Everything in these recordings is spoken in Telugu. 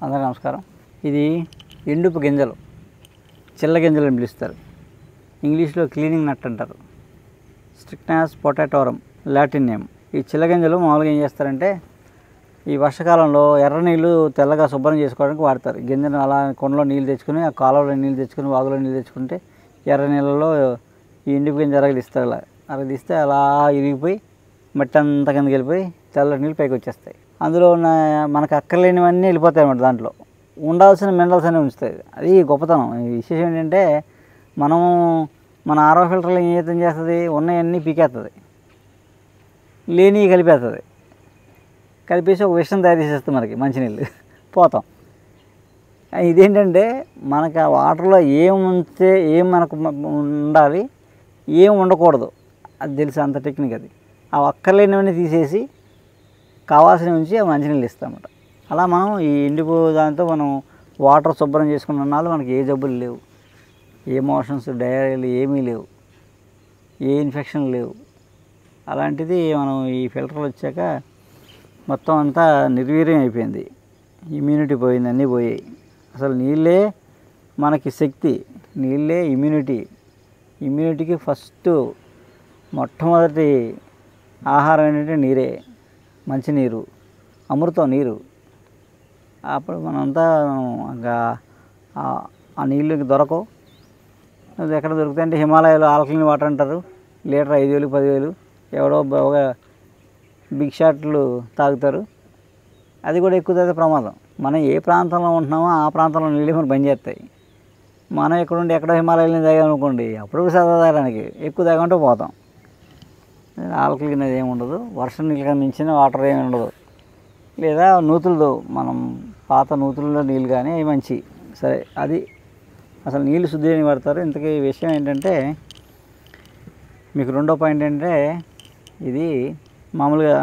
అందరికీ నమస్కారం. ఇది ఎండుపు గింజలు, చిల్ల గింజలు అని పిలుస్తారు. ఇంగ్లీష్లో క్లీనింగ్ నట్ అంటారు. స్ట్రిక్నాస్ పొటాటోరం లాటిన్ నేమ్. ఈ చిల్ల గింజలు మామూలుగా ఏం చేస్తారంటే ఈ వర్షాకాలంలో ఎర్ర నీళ్ళు తెల్లగా శుభ్రం చేసుకోవడానికి వాడతారు. గింజను అలా కొండలో నీళ్ళు తెచ్చుకుని, ఆ కాలువలో నీళ్ళు తెచ్చుకుని, వాగులో నీళ్ళు తెచ్చుకుంటే ఎర్ర నీళ్ళలో ఈ ఎండుపు గింజ అరగలిస్తారు. అలా అరగలిస్తే అలా ఇరిగిపోయి మట్టి అంతా కిందకి వెళ్ళిపోయి తెల్లటి నీళ్ళు పైకి వచ్చేస్తాయి. అందులో ఉన్న మనకు అక్కర్లేనివన్నీ వెళ్ళిపోతాయి అన్నమాట. దాంట్లో ఉండాల్సిన మినరల్స్ అన్నీ ఉంచుతాయి. అది గొప్పతనం. ఈ విశేషం ఏంటంటే మనము మన ఆరో ఫిల్టర్లో ఏం చేస్తుంది, ఉన్నవన్నీ పీకేస్తుంది, లేని కలిపేస్తుంది. కలిపేసి ఒక విషయం తయారు చేసేస్తుంది మనకి మంచినీళ్ళు పోతాం. ఇదేంటంటే మనకు ఆ వాటర్లో ఏం ఉంటే ఏం మనకు ఉండాలి, ఏం ఉండకూడదు, అది తెలుసు. అంత టెక్నిక్ అది. ఆ అక్కర్లేనివన్నీ తీసేసి కావాల్సిన ఉంచి ఆ మంచినీళ్ళు ఇస్తామన్నమాట. అలా మనం ఈ ఎండిపో దాంతో మనం వాటర్ శుభ్రం చేసుకున్న నాళ్ళు మనకి ఏ జబ్బులు లేవు, ఏ మోషన్స్ డయేరియాలు ఏమీ లేవు, ఏ ఇన్ఫెక్షన్ లేవు. అలాంటిది మనం ఈ ఫిల్టర్లు వచ్చాక మొత్తం అంతా నిర్వీర్యం అయిపోయింది. ఇమ్యూనిటీ పోయింది, అన్నీ పోయాయి. అసలు నీళ్ళే మనకి శక్తి, నీళ్ళే ఇమ్యూనిటీ. ఇమ్యూనిటీకి ఫస్ట్ మొట్టమొదటి ఆహారం ఏంటంటే నీరే. మంచినీరు, అమృతం నీరు. అప్పుడు మనంతా ఇంకా ఆ నీళ్ళు దొరకవు. ఎక్కడ దొరుకుతాయంటే హిమాలయాలో ఆల్కలీన్ వాటర్ అంటారు. లీటర్ 5,000 10,000 ఎవడో బాగా బిగ్ షాట్లు తాగుతారు. అది కూడా ఎక్కువ తాగితే ప్రమాదం. మనం ఏ ప్రాంతంలో ఉంటున్నామో ఆ ప్రాంతంలో నీళ్ళు మనం బంద్ చేస్తాయి. మనం ఎక్కడుండి ఎక్కడో హిమాలయాలని తాగామనుకోండి, అప్పుడు సరదా తాగడానికి ఎక్కువ తాగమంటే పోతాం. ఆల్కలీన్ అది ఏమి ఉండదు. వర్షం నీళ్ళకి మించిన వాటర్ ఏమి ఉండదు. లేదా నూతులతో మనం పాత నూతుల్లో నీళ్ళు కానీ అవి మంచి సరే. అది అసలు నీళ్ళు శుద్ధి అని పడతారు. ఇంతకీ విషయం ఏంటంటే మీకు రెండో పాయింట్ ఏంటంటే ఇది మామూలుగా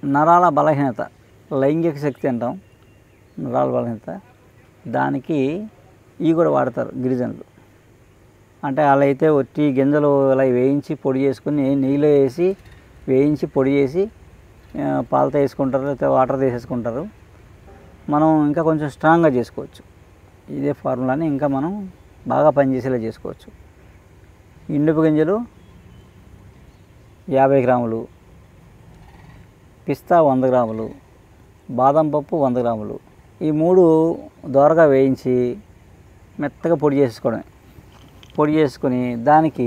నరాల బలహీనత, లైంగిక శక్తి అంటాం, నరాల బలహీనత, దానికి ఇవి కూడా వాడతారు గిరిజనులు. అంటే అలా అయితే ఒట్టి గింజలు అలా వేయించి పొడి చేసుకుని నీళ్ళు వేసి వేయించి పొడి చేసి పాలతో వేసుకుంటారు, లేకపోతే వాటర్ తీసేసుకుంటారు. మనం ఇంకా కొంచెం స్ట్రాంగ్గా చేసుకోవచ్చు. ఇదే ఫార్ములాని ఇంకా మనం బాగా పనిచేసేలా చేసుకోవచ్చు. ఎండుపు గింజలు 50 గ్రాములు, పిస్తా 100 గ్రాములు, బాదం పప్పు 100 గ్రాములు, ఈ 3 దోరగా వేయించి మెత్తగా పొడి చేసుకోవడమే. పొడి చేసుకుని దానికి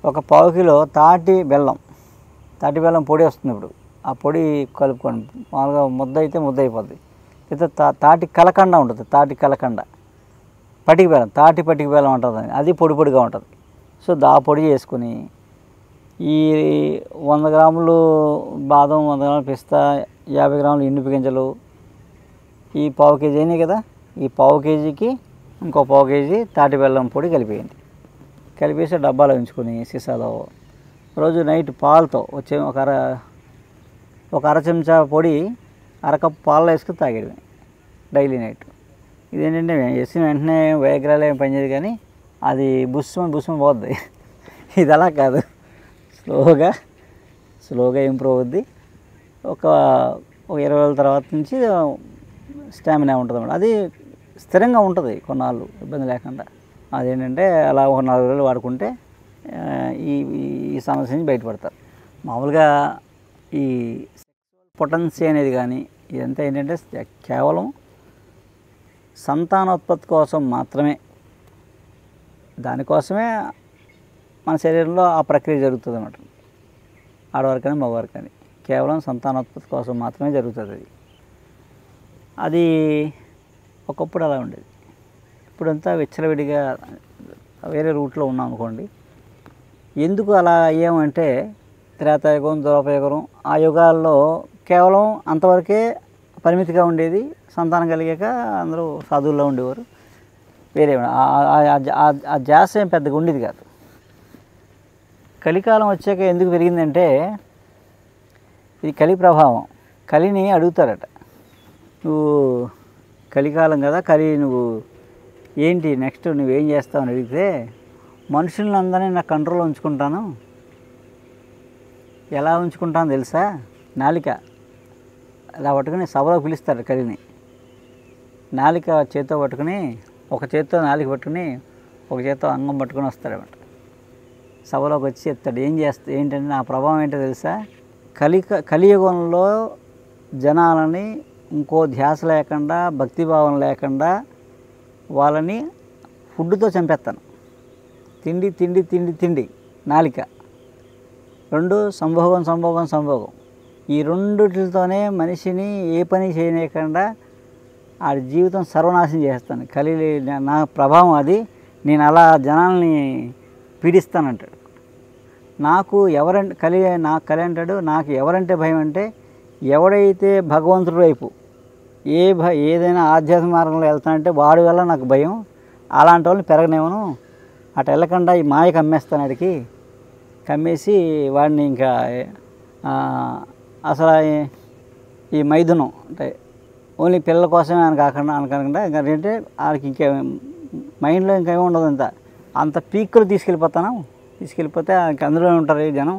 ఒక 1/4 కిలో తాటి బెల్లం పొడి వస్తుంది. ఇప్పుడు ఆ పొడి కలుపుకోండి. మామూలుగా ముద్ద అయితే ముద్ద అయిపోద్ది. అయితే తాటి కలకండ ఉంటుంది. తాటి కలకండ, పటిక బెల్లం, పటిక బెల్లం ఉంటుంది. అది పొడి పొడిగా ఉంటుంది. సో ఆ పొడి చేసుకుని ఈ 100 గ్రాములు బాదం, 100 గ్రాములు పిస్తా, 50 గ్రాములు ఎండుపు గింజలు, ఈ 1/4 కేజీ అయినాయి కదా, ఈ 1/4 కేజీకి ఇంకో 1/4 కేజీ తాటి బెల్లం పొడి కలిపేయండి. కలిపేసి డబ్బాలో ఉంచుకొని సీసాలో రోజు నైట్ పాలతో వచ్చే ఒక అర చెంచా పొడి అరకప్పు పాలలో వేసుకుని తాగేయడమే డైలీ నైట్. ఇదేంటంటే వేసిన వెంటనే వేగరాలు ఏమి పనిచేయదు, కానీ అది బుస్సుమని పోద్ది. ఇది అలా కాదు, స్లోగా ఇంప్రూవ్ అవుద్ది. ఒక 20 రోజుల తర్వాత నుంచి స్టామినా ఉంటుంది అన్నమాట. అది స్థిరంగా ఉంటుంది కొన్నాళ్ళు ఇబ్బంది లేకుండా. అదేంటంటే అలా ఒక 4 రోజులు వాడుకుంటే ఈ సమస్య నుంచి బయటపడతారు. మామూలుగా ఈ సెక్సువల్ పొటెన్సీ అనేది కానీ ఇదంతా ఏంటంటే కేవలం సంతానోత్పత్తి కోసం మాత్రమే, దానికోసమే మన శరీరంలో ఆ ప్రక్రియ జరుగుతుంది అన్నమాట. ఆడవారు కానీ మగవారు కానీ కేవలం సంతానోత్పత్తి కోసం మాత్రమే జరుగుతుంది. అది ఒకప్పుడు అలా ఉండేది. ఇప్పుడంతా విచ్చలవిడిగా వేరే రూట్లో ఉన్నాం అనుకోండి. ఎందుకు అలా అయ్యామంటే త్రేతాయుగం, ద్వాపరయుగం, ఆ యుగాల్లో కేవలం అంతవరకే పరిమితిగా ఉండేది. సంతానం కలిగాక అందరూ సాధువుల్లో ఉండేవారు. వేరే ఆ జాస ఏం పెద్దగా ఉండేది కాదు. కలికాలం వచ్చాక ఎందుకు పెరిగిందంటే ఇది కలి ప్రభావం. కలిని అడుగుతారట, నువ్వు కలికాలం కదా, నువ్వు ఏంటి నెక్స్ట్ నువ్వేం చేస్తావు అని అడిగితే, మనుషులను అందరినీ నా కంట్రోల్లో ఉంచుకుంటాను. ఎలా ఉంచుకుంటాను తెలుసా? నాలిక అలా పట్టుకుని సభలో పిలుస్తాడు కలిని. నాలిక చేతితో పట్టుకుని, ఒక చేతితో నాలిక పట్టుకుని, ఒక చేతితో అంగం పట్టుకుని వస్తాడనమాట. సభలోకి వచ్చి చెప్తాడు, ఏంటంటే నా ప్రభావం ఏంటో తెలుసా, కలియుగంలో జనాలని ఇంకో ధ్యాస లేకుండా, భక్తిభావం లేకుండా వాళ్ళని ఫుడ్తో చంపేస్తాను. తిండి తిండి తిండి తిండి, నాలిక. 2 సంభోగం. ఈ రెండిటితోనే మనిషిని ఏ పని చేయలేకుండా ఆ జీవితం సర్వనాశనం చేస్తాను. నా ప్రభావం అది, నేను అలా జనాల్ని పీడిస్తానంటాడు. నాకు అంటాడు, నాకు ఎవరంటే భయం అంటే, ఎవడైతే భగవంతుడి వైపు ఏదైనా ఆధ్యాత్మిక మార్గంలో వెళ్తానంటే వాడి వల్ల నాకు భయం. అలాంటి వాళ్ళని పెరగనేమను, అటు వెళ్ళకుండా ఈ మాయ కమ్మేస్తాను. అడిగి కమ్మేసి వాడిని ఇంకా అసలు ఈ మైథునం అంటే ఓన్లీ పిల్లల కోసమే అనుకోకుండా ఇంకా ఏంటంటే వాళ్ళకి ఇంకా మైండ్లో ఇంకేమీ ఉండదు. అంత పీక్కులు తీసుకెళ్ళిపోతే అందులోనే ఉంటారు ఈ జనం.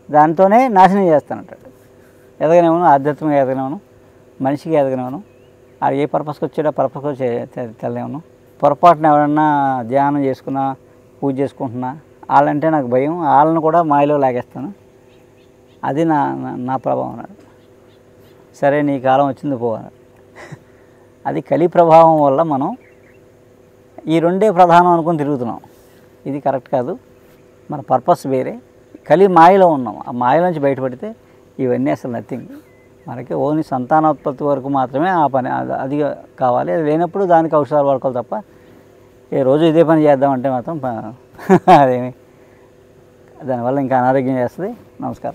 దాంతోనే నాశనం చేస్తానంటాడు. ఎదగనేమను, ఆధ్యాత్మికంగా ఎదగనేమను, మనిషికి ఎదగనేమను, అది ఏ పర్పస్కి వచ్చాడో పర్పస్కి వచ్చి తెల్లనేమను. పొరపాటున ఎవరన్నా ధ్యానం చేసుకున్నా, పూజ చేసుకుంటున్నా వాళ్ళంటే నాకు భయం, వాళ్ళని కూడా మాయలో లాగేస్తాను. అది నా ప్రభావం అన్నాడు. సరే నీ కాలం వచ్చింది పో అన్నాడు. అది కలి ప్రభావం వల్ల మనం ఈ 2 ప్రధానం అనుకుని తిరుగుతున్నాం. ఇది కరెక్ట్ కాదు. మన పర్పస్ వేరే, కలి మాయలో ఉన్నాం. ఆ మాయలోంచి బయటపడితే ఇవన్నీ అసలు నథింగ్. మనకి ఓన్లీ సంతానోత్పత్తి వరకు మాత్రమే ఆ పని అది కావాలి. అది లేనప్పుడు దానికి ఔషధాలు వాడుకోవాలి తప్ప ఏ రోజు ఇదే పని చేద్దామంటే మాత్రం అదేమి దానివల్ల ఇంకా అనారోగ్యం చేస్తుంది. నమస్కారం.